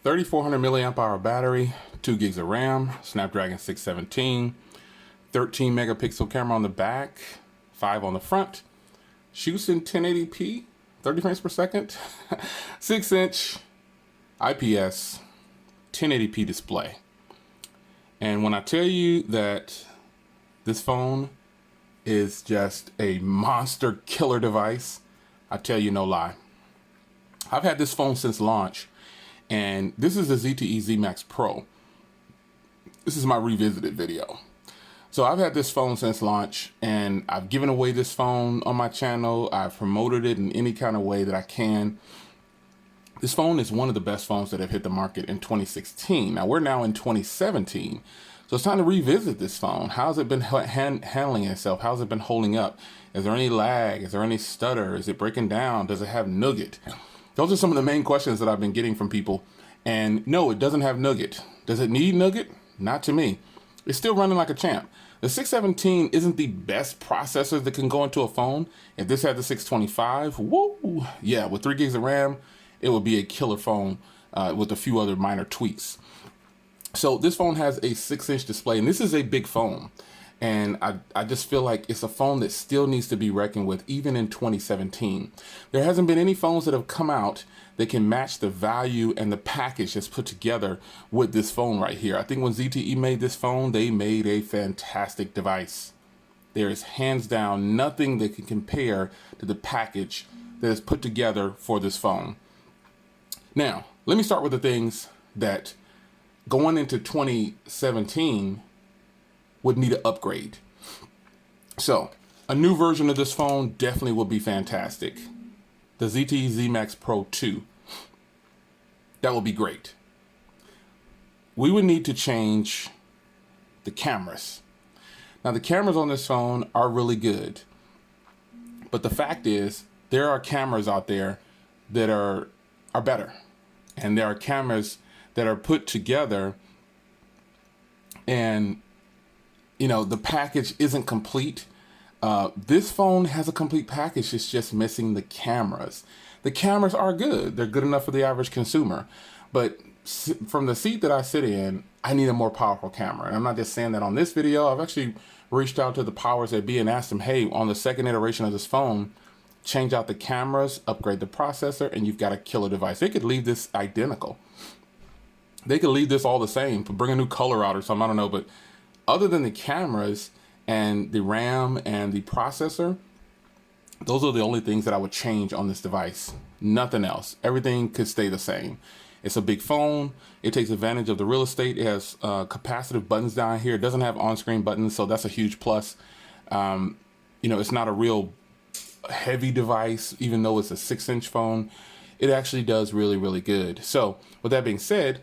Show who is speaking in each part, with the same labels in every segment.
Speaker 1: 3,400 milliamp hour battery, 2 gigs of RAM, Snapdragon 617, 13 megapixel camera on the back, 5 on the front, shoots in 1080p, 30 frames per second, 6-inch IPS 1080p display. And when I tell you that this phone is just a monster killer device, I tell you no lie. I've had this phone since launch, and this is the ZTE ZMax Pro. This is my revisited video. So I've had this phone since launch, and I've given away this phone on my channel. I've promoted it in any kind of way that I can. This phone is one of the best phones that have hit the market in 2016. Now we're now in 2017. So it's time to revisit this phone. How's it been handling itself? How's it been holding up? Is there any lag? Is there any stutter? Is it breaking down? Does it have nougat? Those are some of the main questions that I've been getting from people. And no, it doesn't have nougat. Does it need nougat? Not to me. It's still running like a champ. The 617 isn't the best processor that can go into a phone. If this had the 625, woo, yeah, with 3 gigs of RAM, it would be a killer phone with a few other minor tweaks. So this phone has a 6-inch display, and this is a big phone. And I just feel like it's a phone that still needs to be reckoned with, even in 2017. There hasn't been any phones that have come out that can match the value and the package that's put together with this phone right here. I think when ZTE made this phone, they made a fantastic device. There is hands down nothing that can compare to the package that is put together for this phone. Now, let me start with the things that going into 2017 would need an upgrade. So a new version of this phone definitely would be fantastic. The ZTE ZMax Pro 2. That would be great. We would need to change the cameras. Now the cameras on this phone are really good, but the fact is there are cameras out there that are better, and there are cameras that are put together and you know, the package isn't complete. This phone has a complete package. It's just missing the cameras. The cameras are good. They're good enough for the average consumer. But from the seat that I sit in, I need a more powerful camera. And I'm not just saying that on this video. I've actually reached out to the powers that be and asked them, hey, on the second iteration of this phone, change out the cameras, upgrade the processor, and you've got a killer device. They could leave this identical. They could leave this all the same, bring a new color out or something, I don't know, but other than the cameras and the RAM and the processor, those are the only things that I would change on this device. Nothing else. Everything could stay the same. It's a big phone. It takes advantage of the real estate. It has capacitive buttons down here. It doesn't have on-screen buttons, so that's a huge plus. You know, it's not a real heavy device, even though it's a 6-inch phone. It actually does really, really good. So with that being said,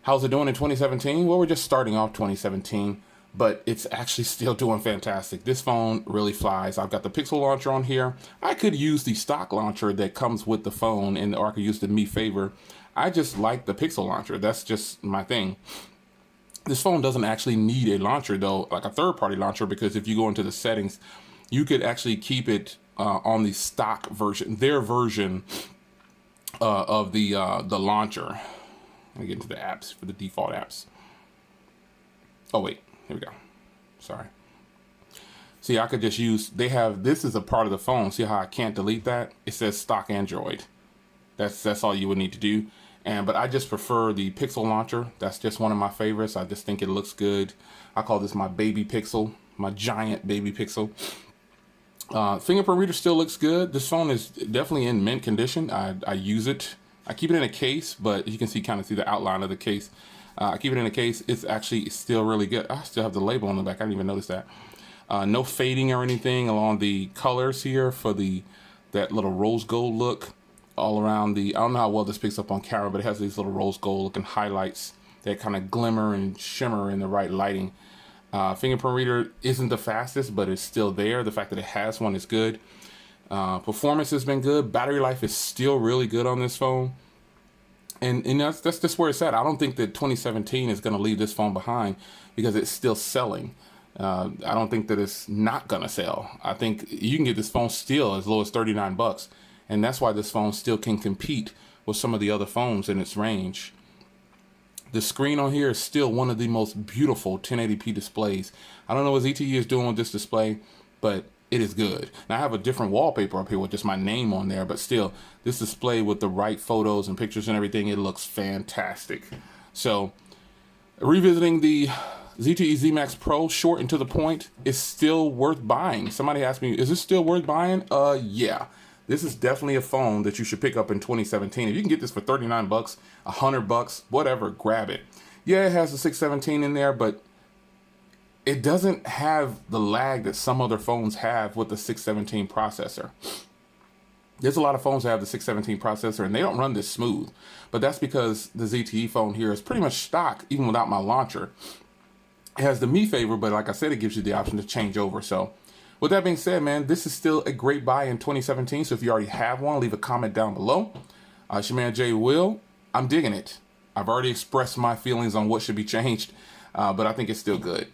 Speaker 1: how's it doing in 2017? Well, we're just starting off 2017, but it's actually still doing fantastic. This phone really flies. I've got the Pixel launcher on here. I could use the stock launcher that comes with the phone, or I could use the Mi Favor. I just like the Pixel launcher. That's just my thing. This phone doesn't actually need a launcher though, like a third-party launcher, because if you go into the settings, you could actually keep it on the stock version, their version of the launcher. Let me get into the apps for the default apps. Oh wait, here we go. Sorry. See, I could just use, they have, this is a part of the phone. See how I can't delete that? It says stock Android. That's all you would need to do. But I just prefer the Pixel launcher. That's just one of my favorites. I just think it looks good. I call this my baby Pixel, my giant baby Pixel. Fingerprint reader still looks good. This phone is definitely in mint condition. I use it. I keep it in a case, but you can kind of see the outline of the case. I keep it in a case. It's actually still really good. I still have the label on the back. I didn't even notice that. No fading or anything along the colors here for that little rose gold look all around I don't know how well this picks up on camera, but it has these little rose gold looking highlights that kind of glimmer and shimmer in the right lighting. Fingerprint reader isn't the fastest, but it's still there. The fact that it has one is good. Performance has been good. Battery life is still really good on this phone. And that's just where it's at. I don't think that 2017 is going to leave this phone behind because it's still selling. I don't think that it's not going to sell. I think you can get this phone still as low as 39 bucks. And that's why this phone still can compete with some of the other phones in its range. The screen on here is still one of the most beautiful 1080p displays. I don't know what ZTE is doing with this display, but it is good. Now I have a different wallpaper up here with just my name on there, but still, this display with the right photos and pictures and everything, it looks fantastic. So, revisiting the ZTE ZMax Pro, short and to the point, is still worth buying. Somebody asked me, is this still worth buying? Yeah. This is definitely a phone that you should pick up in 2017. If you can get this for 39 bucks, 100 bucks, whatever, grab it. Yeah, it has the 617 in there, but it doesn't have the lag that some other phones have with the 617 processor. There's a lot of phones that have the 617 processor and they don't run this smooth, but that's because the ZTE phone here is pretty much stock even without my launcher. It has the Me Favor, but like I said, it gives you the option to change over. So with that being said, man, this is still a great buy in 2017. So if you already have one, leave a comment down below. It's your man Jay Will. I'm digging it. I've already expressed my feelings on what should be changed, but I think it's still good.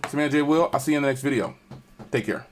Speaker 1: It's your man Jay Will. I'll see you in the next video. Take care.